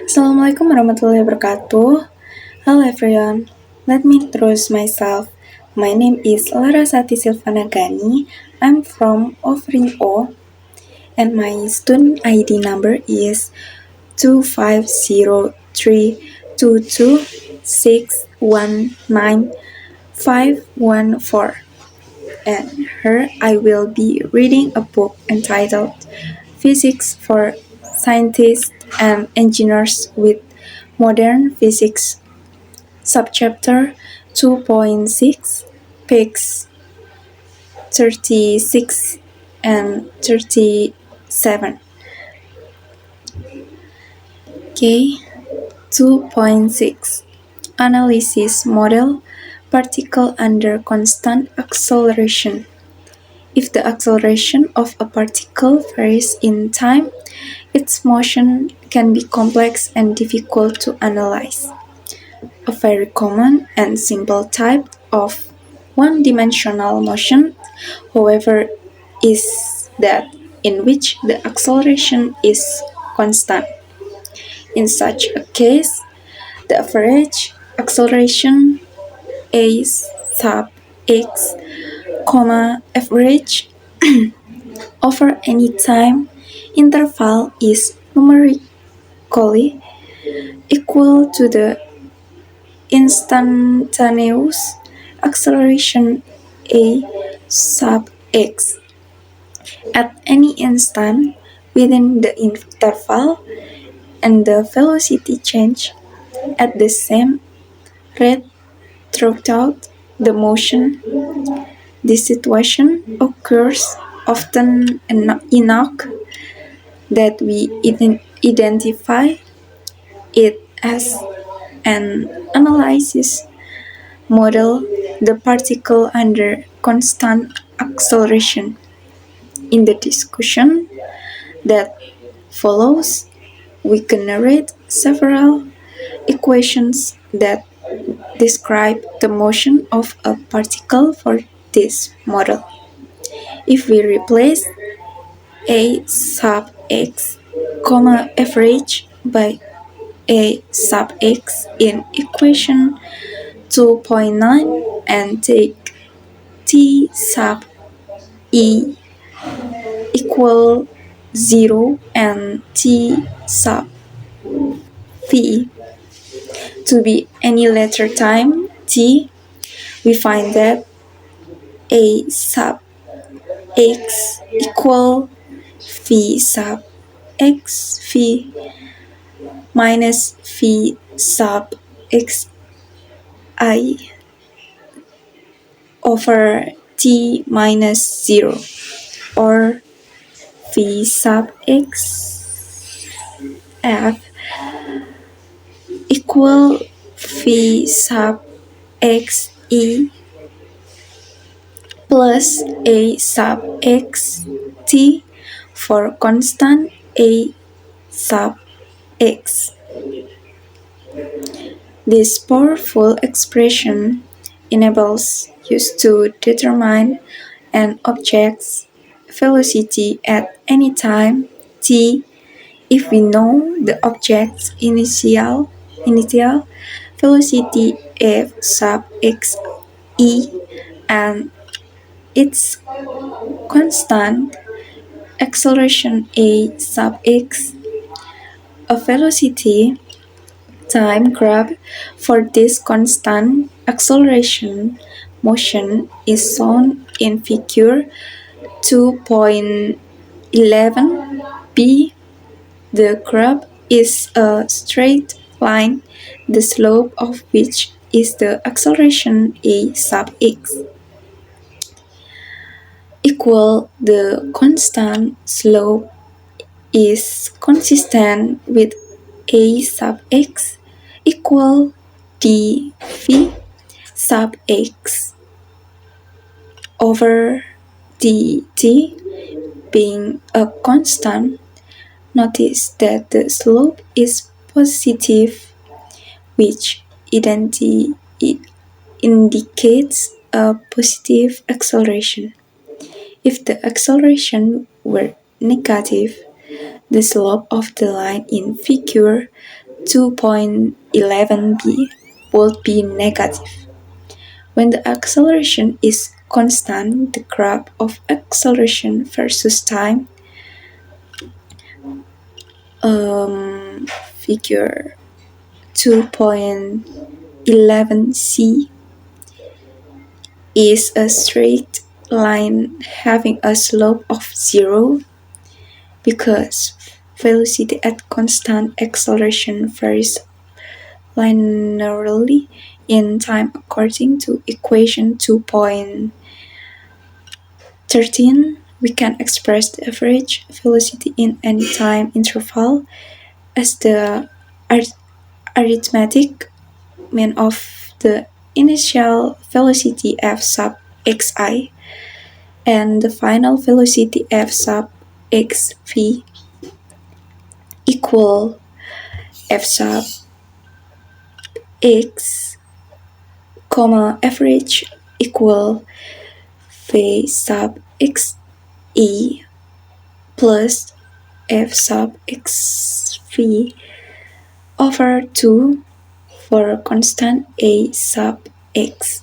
Assalamualaikum warahmatullahi wabarakatuh. Hello everyone. Let me introduce myself. My name is Larasati Sylvana Gani. I'm from Offering O and my student ID number is 2503226195114. And here I will be reading a book entitled Physics for Scientists and Engineers with Modern Physics, Subchapter 2.6, pages 36 and 37. Okay, 2.6 Analysis Model Particle under Constant Acceleration. If the acceleration of a particle varies in time, its motion can be complex and difficult to analyze. A very common and simple type of one-dimensional motion, however, is that in which the acceleration is constant. In such a case, the average acceleration a sub x, average over any time interval is numerically equal to the instantaneous acceleration a sub x at any instant within the interval, and the velocity change at the same rate throughout the motion. This situation occurs often enough that we identify it as an analysis model, the particle under constant acceleration. In the discussion that follows, we generate several equations that describe the motion of a particle for this model. If we replace a sub x, average by a sub x in equation 2.9 and take t sub e equal 0 and t sub v to be any later time t, we find that a sub x equal v sub x v minus v sub x I over t minus 0, or v sub x f equal v sub x e plus a sub x t for constant a sub x. This powerful expression enables us to determine an object's velocity at any time t if we know the object's initial velocity f sub x e and its constant acceleration a sub x. A velocity time graph for this constant acceleration motion is shown in figure 2.11b. The graph is a straight line, the slope of which is the acceleration a sub x equal the constant slope is consistent with a sub x equal dv sub x over dt being a constant. Notice that the slope is positive, which indicates a positive acceleration. If the acceleration were negative, the slope of the line in figure 2.11b would be negative. When the acceleration is constant, the graph of acceleration versus time, figure 2.11c, is a straight line having a slope of 0 because velocity at constant acceleration varies linearly in time according to equation 2.13. We can express the average velocity in any time interval as the arithmetic mean of the initial velocity f sub xi and the final velocity f sub xv equal f sub x, comma average equal v sub xe plus f sub xv over 2 for constant a sub x.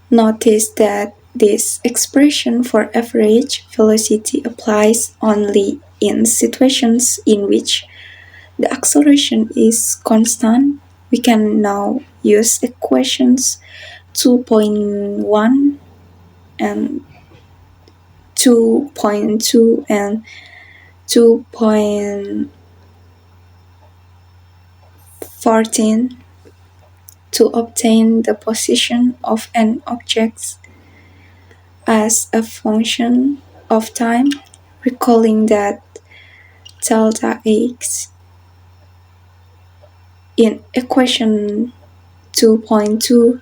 Notice that this expression for average velocity applies only in situations in which the acceleration is constant. We can now use equations 2.1 and 2.2 and 2.14 to obtain the position of an object as a function of time, recalling that delta x in equation 2.2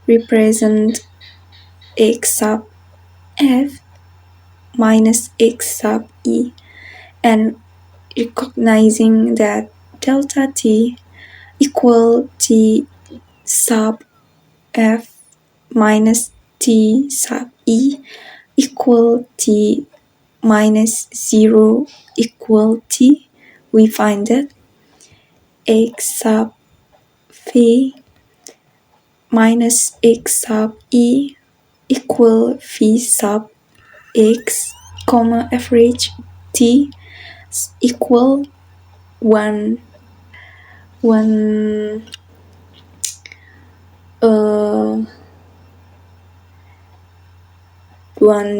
represent x sub f minus x sub e, and recognizing that delta t equal t sub f minus t sub e equal t minus 0 equal t, we find that x sub v minus x sub e equal v sub x, comma average t equal 1 1 1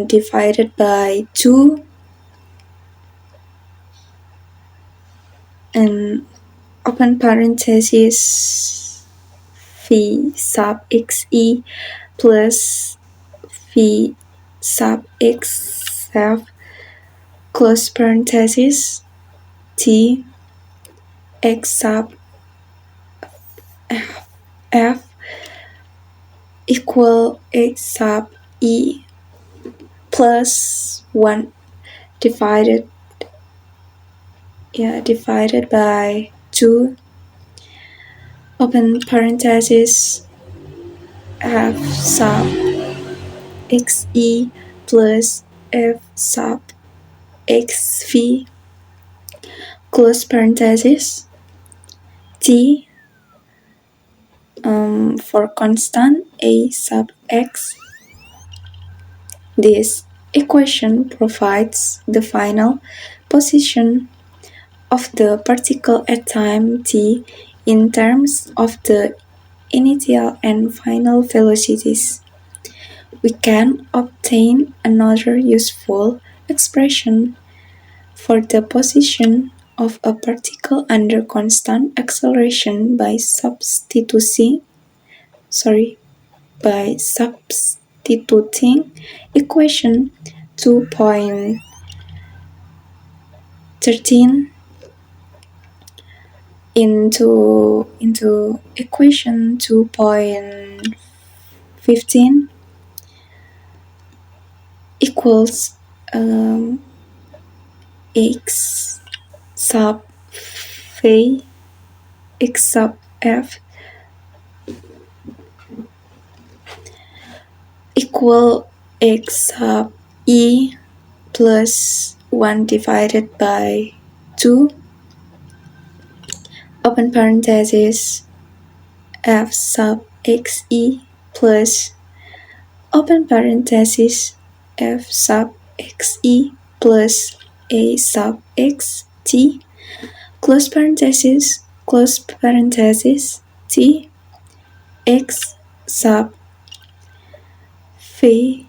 divided by 2 and open parenthesis v sub xe plus v sub x f close parenthesis t x sub f equal x sub e plus 1 divided by 2 open parenthesis f sub xe plus f sub xv close parenthesis t for constant a sub x. This equation provides the final position of the particle at time t in terms of the initial and final velocities. We can obtain another useful expression for the position of a particle under constant acceleration by substituting equation 2.13 into equation 2.15 equals x sub v x sub f equal x sub e plus 1 divided by 2, open parenthesis, f sub xe plus open parenthesis f sub xe plus a sub xt close parenthesis t x sub phi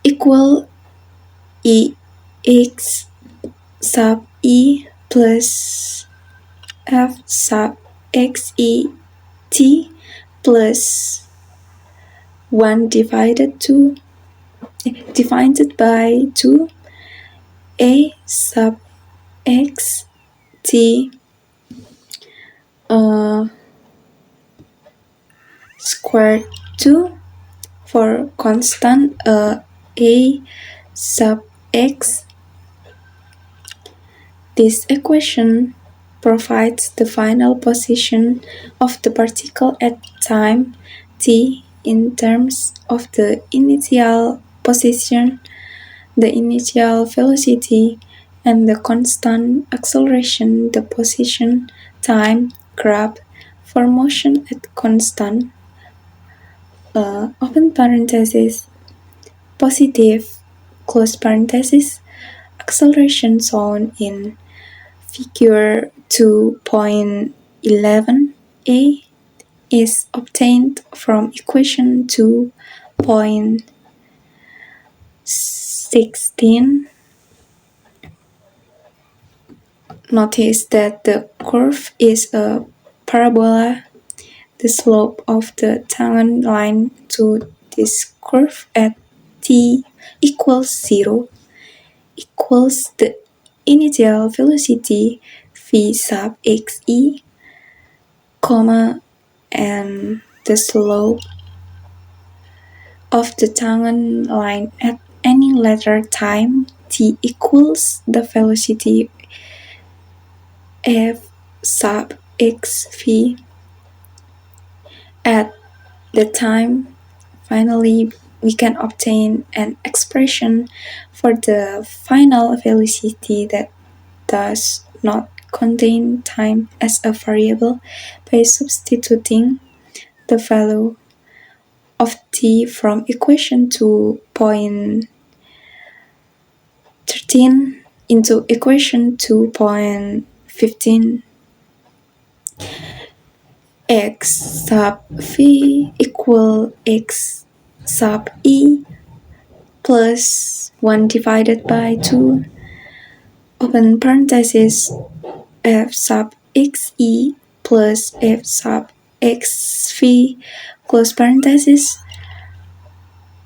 equal e x sub e plus f sub xe t plus 1 divided by 2 a sub x t squared 2 for constant a sub x. This equation provides the final position of the particle at time t in terms of the initial position, the initial velocity, and the constant acceleration, the position time graph for motion at constant open parenthesis positive close parenthesis acceleration shown in figure 2.11a is obtained from equation 2.16. Notice that the curve is a parabola. The slope of the tangent line to this curve at t equals 0 equals the initial velocity v sub xe, and the slope of the tangent line at any later time t equals the velocity f sub xv at the time. Finally, we can obtain an expression for the final velocity that does not contain time as a variable by substituting the value of t from equation 2.13 into equation 2.15. X sub v equal x sub e plus 1 divided by 2 open parenthesis f sub xe plus f sub xv close parenthesis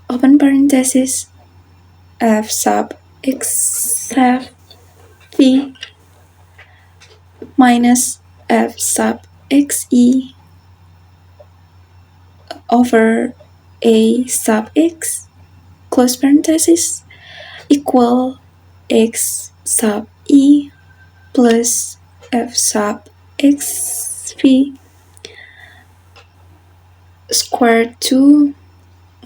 open parenthesis f sub xv minus f sub xe over a sub x close parenthesis equal x sub e plus f sub xv squared 2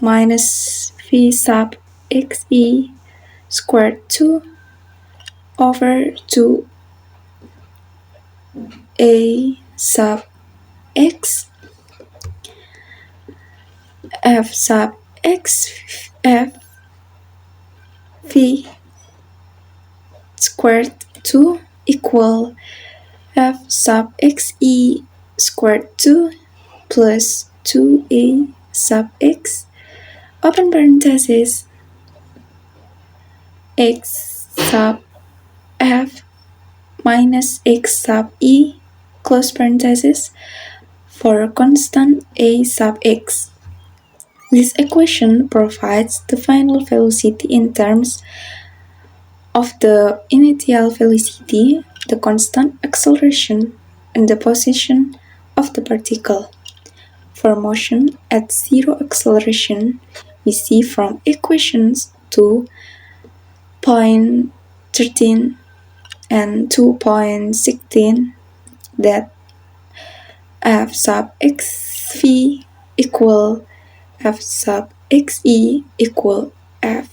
minus v sub xe squared 2 over 2 a sub x f sub x f v squared 2 equal f sub xe squared 2 plus 2a sub x open parenthesis x sub f minus x sub e close parenthesis for a constant a sub x. This equation provides the final velocity in terms of the initial velocity, the constant acceleration, and the position of the particle. For motion at zero acceleration, we see from equations 2.13 and 2.16 that f sub xv equal f sub xe equal fa.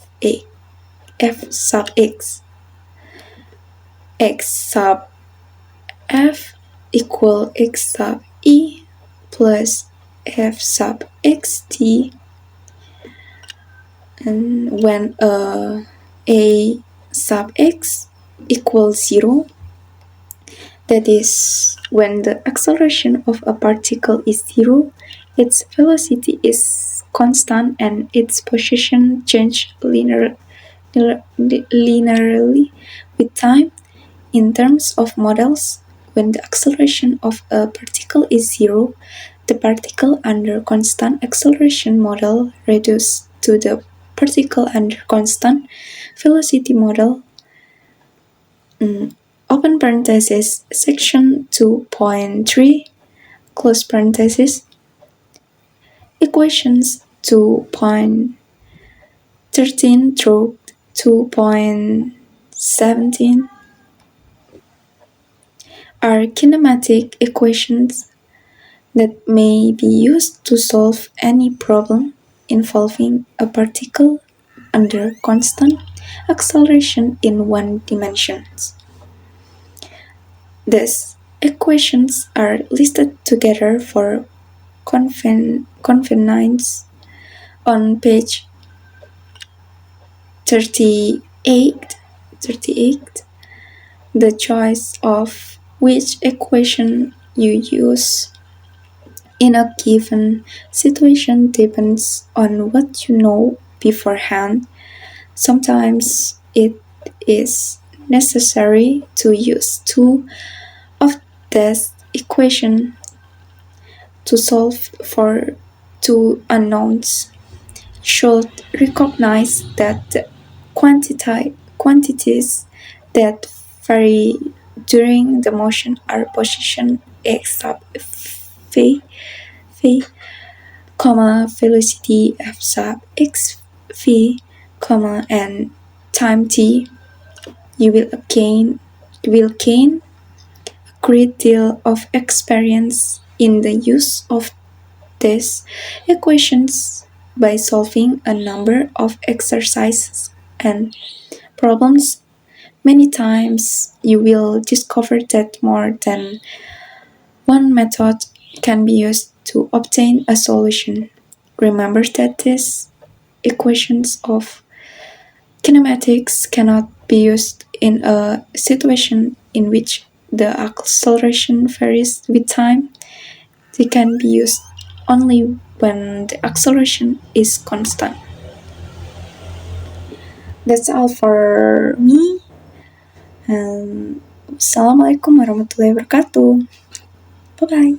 f sub x sub f equal x sub e plus f sub xt, and when a sub x equals 0, that is, when the acceleration of a particle is 0, its velocity is constant and its position changes linearly with time. In terms of models, when the acceleration of a particle is 0, the particle under constant acceleration model reduces to the particle under constant velocity model. Open parenthesis, section 2.3, close parenthesis, equations 2.13 through 2.17 are kinematic equations that may be used to solve any problem involving a particle under constant acceleration in one dimension. These equations are listed together for convenience on page 38. The choice of which equation you use in a given situation depends on what you know beforehand. Sometimes it is necessary to use two of these equations to solve for two unknowns. Should recognize that the quantities that vary during the motion are position x sub v, velocity f sub x v, and time t. You will gain a great deal of experience in the use of these equations by solving a number of exercises and problems. Many times you will discover that more than one method can be used to obtain a solution. Remember that these equations of kinematics cannot be used in a situation in which the acceleration varies with time. They can be used only when the acceleration is constant. That's all for me. And Assalamualaikum warahmatullahi wabarakatuh. Bye bye.